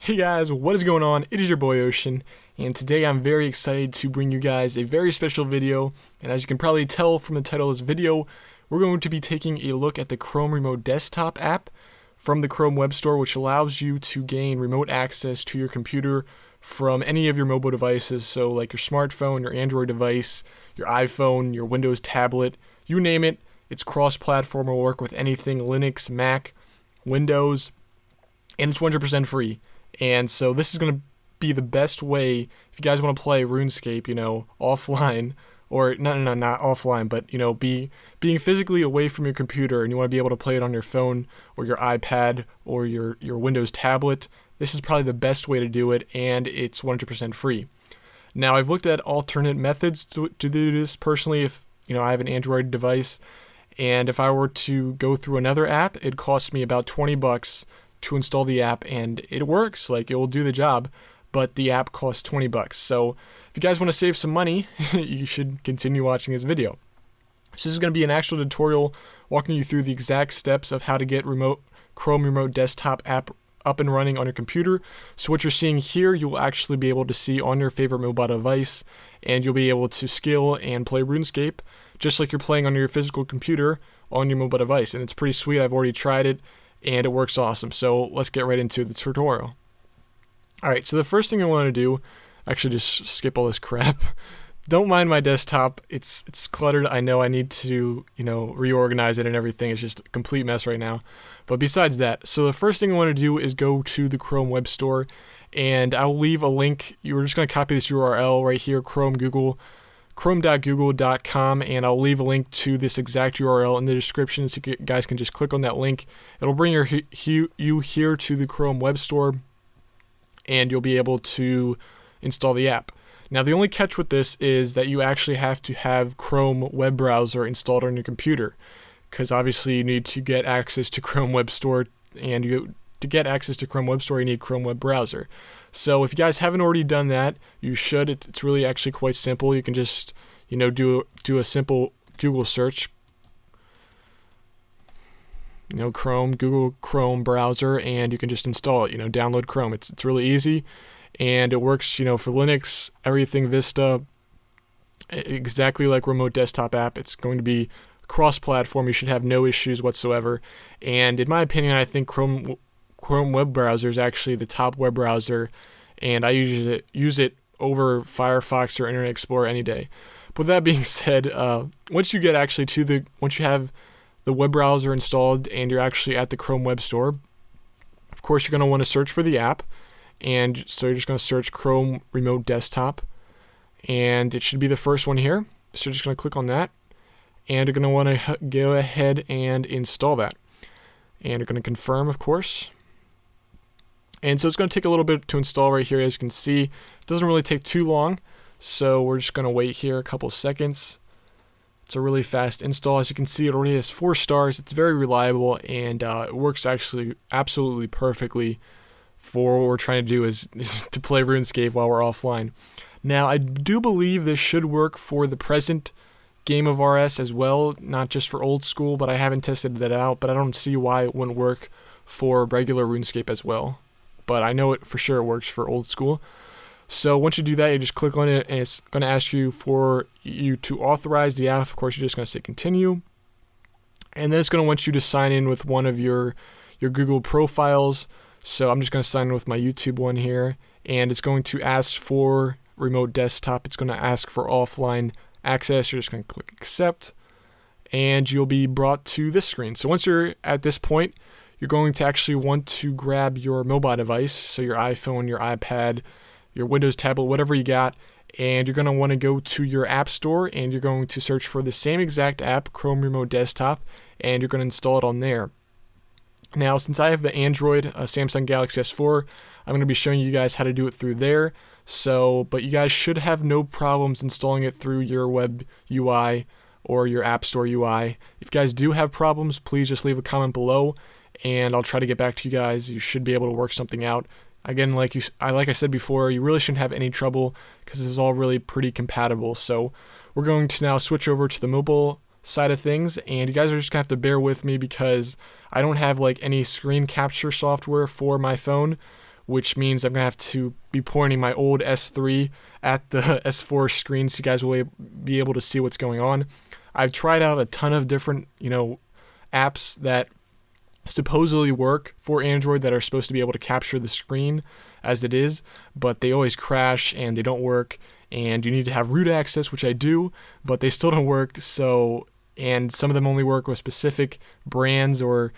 Hey guys, what is going on? It is your boy Ocean, and today I'm very excited to bring you guys a very special video. And as you can probably tell from the title of this video, we're going to be taking a look at the Chrome Remote Desktop app from the Chrome Web Store, which allows you to gain remote access to your computer from any of your mobile devices. So like your smartphone, your Android device, your iPhone, your Windows tablet, you name it. It's cross-platform, will work with anything Linux, Mac, Windows, and it's 100% free. And so this is going to be the best way if you guys want to play RuneScape, offline, or not offline, but being physically away from your computer, and you want to be able to play it on your phone or your iPad or your Windows tablet. This is probably the best way to do it, and it's 100% free. Now, I've looked at alternate methods to do this personally. If I have an Android device, and if I were to go through another app, it costs me about $20 to install the app, and it works, like it will do the job, but the app costs $20. So if you guys want to save some money, you should continue watching this video. So this is going to be an actual tutorial walking you through the exact steps of how to get Chrome Remote Desktop app up and running on your computer. So what you're seeing here, you'll actually be able to see on your favorite mobile device, and you'll be able to skill and play RuneScape just like you're playing on your physical computer on your mobile device. And it's pretty sweet. I've already tried it, and it works awesome. So let's get right into the tutorial. Alright, so the first thing I want to do, actually just skip all this crap. Don't mind my desktop, it's cluttered. I know I need to, reorganize it and everything. It's just a complete mess right now. But besides that, so the first thing I want to do is go to the Chrome Web Store, and I'll leave a link. You're just going to copy this URL right here, chrome.google.com, and I'll leave a link to this exact URL in the description, so you guys can just click on that link. It'll bring you here to the Chrome Web Store, and you'll be able to install the app. Now, the only catch with this is that you actually have to have Chrome web browser installed on your computer, because obviously you need to get access to Chrome Web Store, and to get access to Chrome Web Store, you need Chrome web browser. So if you guys haven't already done that, you should. It's really actually quite simple. You can just, do a simple Google search. Google Chrome browser, and you can just install it. Download Chrome. It's really easy, and it works. For Linux, everything Vista, exactly like Remote Desktop app. It's going to be cross-platform. You should have no issues whatsoever. And in my opinion, I think Chrome web browser is actually the top web browser, and I use it over Firefox or Internet Explorer any day. But with that being said, once you have the web browser installed and you're actually at the Chrome Web Store, of course you're going to want to search for the app, and so you're just going to search Chrome Remote Desktop, and it should be the first one here. So you're just going to click on that, and you're going to want to go ahead and install that, and you're going to confirm, of course. And so it's going to take a little bit to install right here. As you can see, it doesn't really take too long, so we're just going to wait here a couple seconds. It's a really fast install. As you can see, it already has 4 stars. It's very reliable, and it works actually absolutely perfectly for what we're trying to do is to play RuneScape while we're offline. Now, I do believe this should work for the present game of RS as well, not just for old school, but I haven't tested that out, but I don't see why it wouldn't work for regular RuneScape as well. But I know it for sure works for old school. So once you do that, you just click on it, and it's going to ask you for you to authorize the app. Of course, you're just going to say continue, and then it's going to want you to sign in with one of your Google profiles. So I'm just going to sign in with my YouTube one here, and it's going to ask for Remote Desktop. It's going to ask for offline access. You're just going to click accept, and you'll be brought to this screen. So once you're at this point, you're going to actually want to grab your mobile device, so your iPhone, your iPad, your Windows tablet, whatever you got, and you're going to want to go to your App Store, and you're going to search for the same exact app, Chrome Remote Desktop, and you're going to install it on there. Now, since I have the Android Samsung Galaxy S4, I'm going to be showing you guys how to do it through there. But you guys should have no problems installing it through your web UI or your App Store UI. If you guys do have problems, please just leave a comment below, and I'll try to get back to you guys. You should be able to work something out. Again, like I said before, you really shouldn't have any trouble because this is all really pretty compatible. So we're going to now switch over to the mobile side of things, and you guys are just gonna have to bear with me because I don't have like any screen capture software for my phone, which means I'm going to have to be pointing my old S3 at the S4 screen so you guys will be able to see what's going on. I've tried out a ton of different, apps that supposedly work for Android that are supposed to be able to capture the screen as it is, but they always crash and they don't work, and you need to have root access, which I do, but they still don't work. So, and some of them only work with specific brands or,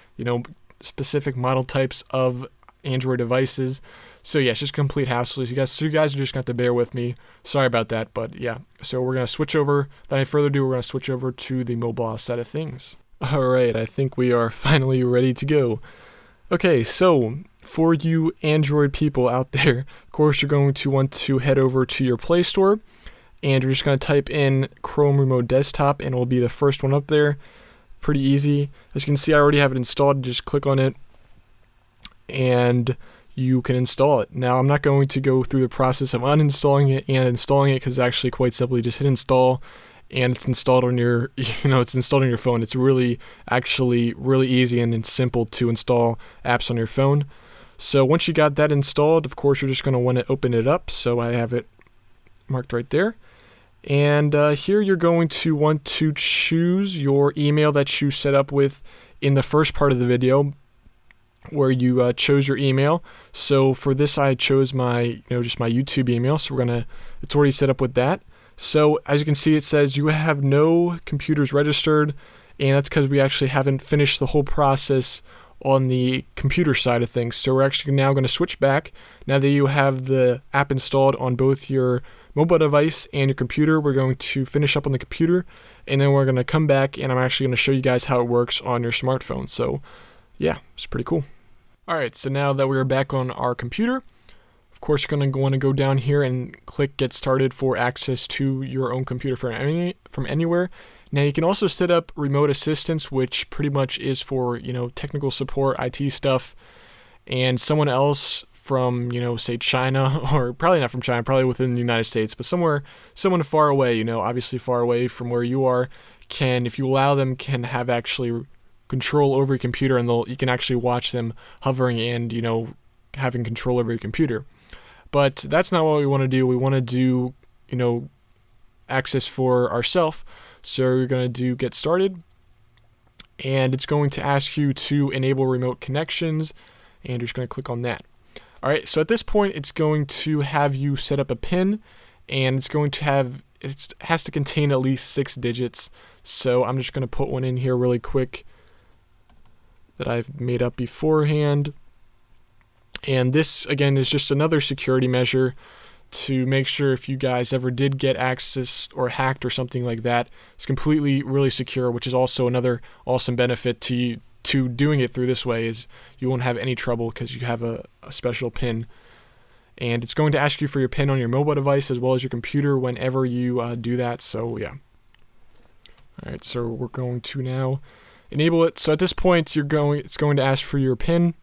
specific model types of Android devices. So yeah, it's just a complete hassle. So you guys are just going to have to bear with me. Sorry about that, but yeah. So we're going to switch over, without any further ado, we're going to switch over to the mobile side of things. Alright, I think we are finally ready to go. Okay, so for you Android people out there, of course you're going to want to head over to your Play Store, and you're just going to type in Chrome Remote Desktop, and it will be the first one up there. Pretty easy. As you can see, I already have it installed. Just click on it, and you can install it. Now, I'm not going to go through the process of uninstalling it and installing it, because actually quite simply just hit install, and it's installed on your, it's installed on your phone. It's really easy and simple to install apps on your phone. So once you got that installed, of course, you're just going to want to open it up. So I have it marked right there. And here you're going to want to choose your email that you set up with in the first part of the video, where you chose your email. So for this, I chose my, just my YouTube email. So it's already set up with that. So as you can see, it says you have no computers registered, and that's because we actually haven't finished the whole process on the computer side of things. So we're actually now going to switch back. Now that you have the app installed on both your mobile device and your computer, we're going to finish up on the computer, and then we're going to come back, and I'm actually going to show you guys how it works on your smartphone. So yeah, it's pretty cool. Alright, so now that we're back on our computer, of course, you're going to want to go down here and click Get Started for access to your own computer from anywhere. Now, you can also set up remote assistance, which pretty much is for, technical support, IT stuff, and someone else from, say China, or probably not from China, probably within the United States, but someone far away, obviously far away from where you are, if you allow them, can have actually control over your computer, and you can actually watch them hovering and, having control over your computer. But that's not what we want to do. We want to do, access for ourselves. So you're going to do Get Started, and it's going to ask you to enable remote connections, and you're just going to click on that. All right, so at this point, it's going to have you set up a PIN, and it has to contain at least 6 digits. So I'm just going to put one in here really quick that I've made up beforehand. And this, again, is just another security measure to make sure if you guys ever did get access or hacked or something like that, it's completely really secure, which is also another awesome benefit to doing it through this way, is you won't have any trouble because you have a special PIN. And it's going to ask you for your PIN on your mobile device as well as your computer whenever you do that. So yeah. All right, so we're going to now enable it. So at this point, it's going to ask for your PIN.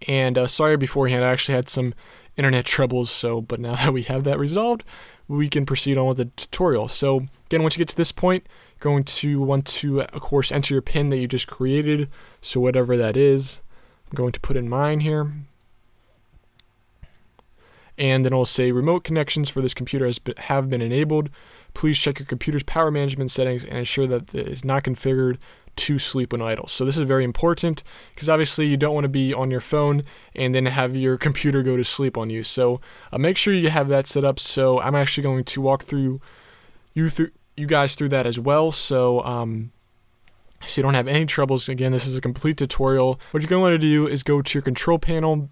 And sorry beforehand, I actually had some internet troubles, but now that we have that resolved, we can proceed on with the tutorial. So again, once you get to this point, you're going to want to, of course, enter your PIN that you just created. So whatever that is, I'm going to put in mine here. And then it'll say remote connections for this computer have been enabled. Please check your computer's power management settings and ensure that it is not configured to sleep when idle. So this is very important, because obviously you don't want to be on your phone and then have your computer go to sleep on you. So make sure you have that set up. So I'm actually going to walk through you guys through that as well. So you don't have any troubles. Again, this is a complete tutorial. What you're going to want to do is go to your control panel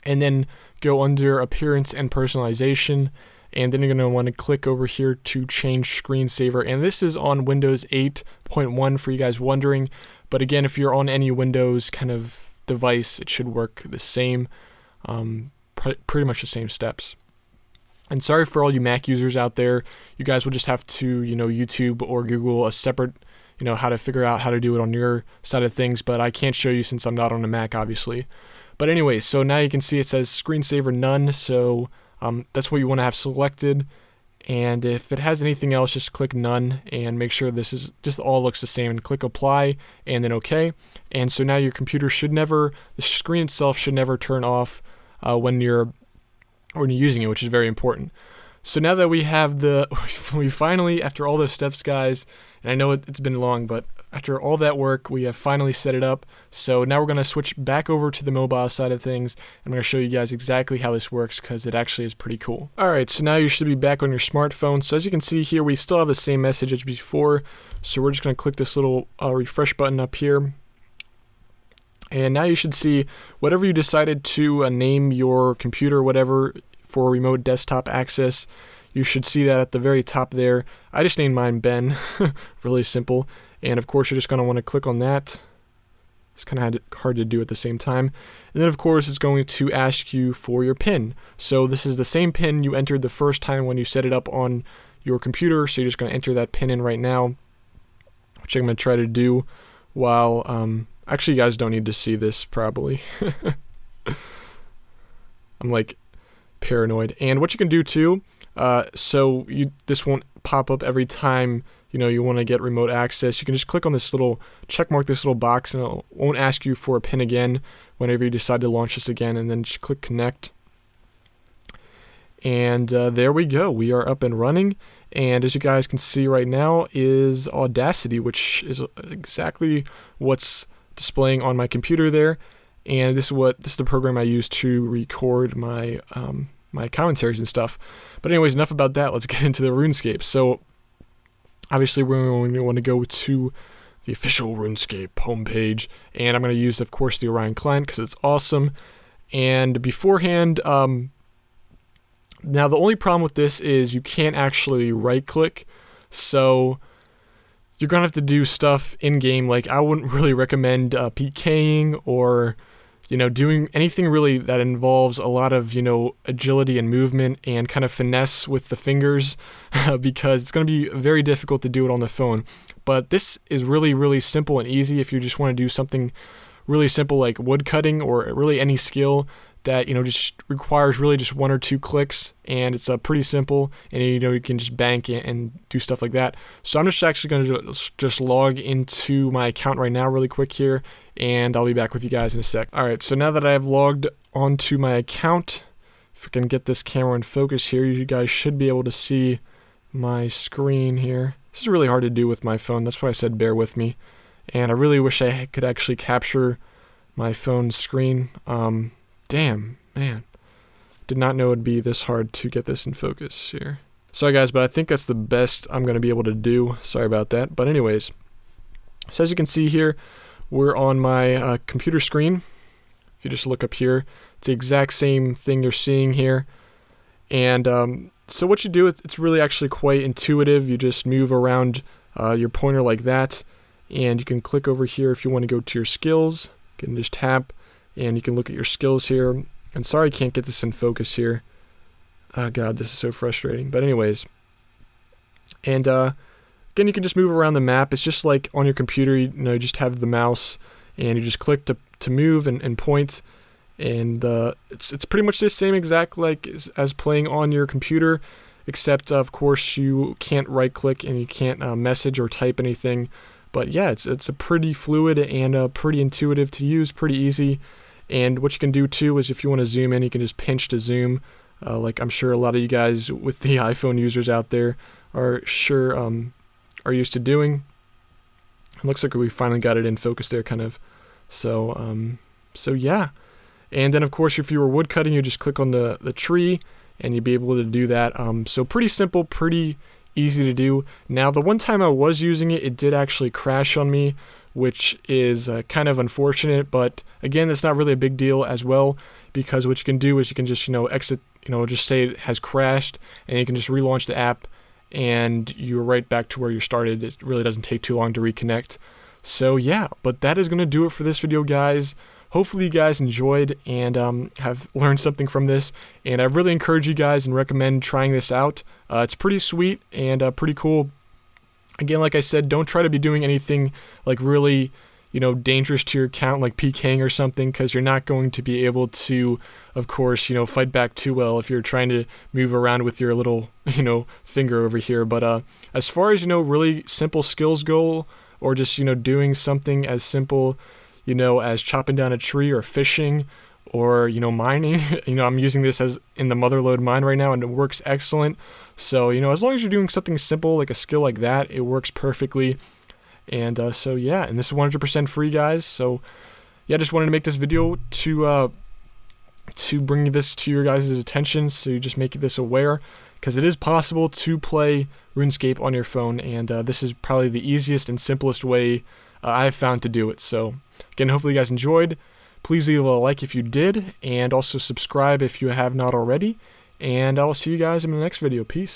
and then go under appearance and personalization. And then you're going to want to click over here to change screensaver. And this is on Windows 8.1 for you guys wondering. But again, if you're on any Windows kind of device, it should work the same, pretty much the same steps. And sorry for all you Mac users out there. You guys will just have to, YouTube or Google a separate, how to figure out how to do it on your side of things. But I can't show you since I'm not on a Mac, obviously. But anyway, so now you can see it says screensaver none. So that's what you want to have selected, and if it has anything else, just click none and make sure this is just all looks the same, and click apply and then OK. And so now your computer the screen itself should never turn off when you're using it, which is very important. So now that we have we finally, after all those steps, guys, and I know it's been long, but after all that work, we have finally set it up. So now we're going to switch back over to the mobile side of things. I'm going to show you guys exactly how this works because it actually is pretty cool. Alright, so now you should be back on your smartphone. So as you can see here, we still have the same message as before. So we're just going to click this little refresh button up here. And now you should see whatever you decided to name your computer or whatever for remote desktop access. You should see that at the very top there. I just named mine Ben. Really simple. And of course you're just going to want to click on that. It's kind of hard to do at the same time. And then of course it's going to ask you for your PIN. So this is the same PIN you entered the first time when you set it up on your computer. So you're just going to enter that PIN in right now, which I'm going to try to do while... Actually, you guys don't need to see this, probably. I'm like paranoid. And what you can do too, so this won't pop up every time you want to get remote access. You can just click on this little check mark, this little box, and it won't ask you for a PIN again whenever you decide to launch this again. And then just click connect. And there we go. We are up and running. And as you guys can see right now is Audacity, which is exactly what's displaying on my computer there, and this is the program I use to record my my commentaries and stuff. But anyways, enough about that. Let's get into the RuneScape. So obviously we're going to want to go to the official RuneScape homepage, and I'm going to use, of course, the Orion client because it's awesome. And beforehand, now the only problem with this is you can't actually right click, so you're going to have to do stuff in-game. Like, I wouldn't really recommend PKing or, doing anything really that involves a lot of, agility and movement and kind of finesse with the fingers because it's going to be very difficult to do it on the phone. But this is really, really simple and easy if you just want to do something really simple like wood cutting or really any skill that just requires really just 1 or 2 clicks, and it's pretty simple, and you can just bank and do stuff like that. So I'm just actually going to just log into my account right now really quick here, and I'll be back with you guys in a sec. Alright, so now that I have logged onto my account, if I can get this camera in focus here, you guys should be able to see my screen here. This is really hard to do with my phone, that's why I said bear with me, and I really wish I could actually capture my phone screen. Damn, man. Did not know it'd be this hard to get this in focus here. Sorry guys, but I think that's the best I'm going to be able to do. Sorry about that. But anyways, so as you can see here, we're on my computer screen. If you just look up here, it's the exact same thing you're seeing here. And so what you do, it's really actually quite intuitive. You just move around your pointer like that. And you can click over here if you want to go to your skills. You can just tap. And you can look at your skills here. And sorry I can't get this in focus here. Oh god, this is so frustrating. But anyways. And again, you can just move around the map. It's just like on your computer, you just have the mouse. And you just click to move and point. And it's pretty much the same exact like as playing on your computer. Except, of course, you can't right click and you can't message or type anything. But yeah, it's a pretty fluid and pretty intuitive to use, pretty easy. And what you can do too is if you want to zoom in, you can just pinch to zoom. Like I'm sure a lot of you guys with the iPhone users out there are used to doing. It looks like we finally got it in focus there, kind of. So yeah. And then of course, if you were wood cutting, you just click on the tree, and you'd be able to do that. So pretty simple, pretty easy to do. Now, the one time I was using it, it did actually crash on me, which is kind of unfortunate, but again, it's not really a big deal as well, because what you can do is you can just, exit, just say it has crashed, and you can just relaunch the app, and you're right back to where you started. It really doesn't take too long to reconnect. So yeah, but that is going to do it for this video, guys. Hopefully you guys enjoyed and have learned something from this, and I really encourage you guys and recommend trying this out. It's pretty sweet and pretty cool. Again, like I said, don't try to be doing anything like really, dangerous to your account, like PKing or something, because you're not going to be able to, of course, fight back too well if you're trying to move around with your little, finger over here. But as far as, really simple skills go, or just, doing something as simple, as chopping down a tree or fishing or mining. I'm using this as in the motherlode mine right now, and it works excellent. So as long as you're doing something simple like a skill like that, it works perfectly. And so yeah, and this is 100% free, guys. So yeah, just wanted to make this video to bring this to your guys' attention, so you just make this aware, because it is possible to play RuneScape on your phone, and this is probably the easiest and simplest way I've found to do it. So again, hopefully you guys enjoyed. Please leave a like if you did, and also subscribe if you have not already, and I will see you guys in the next video. Peace.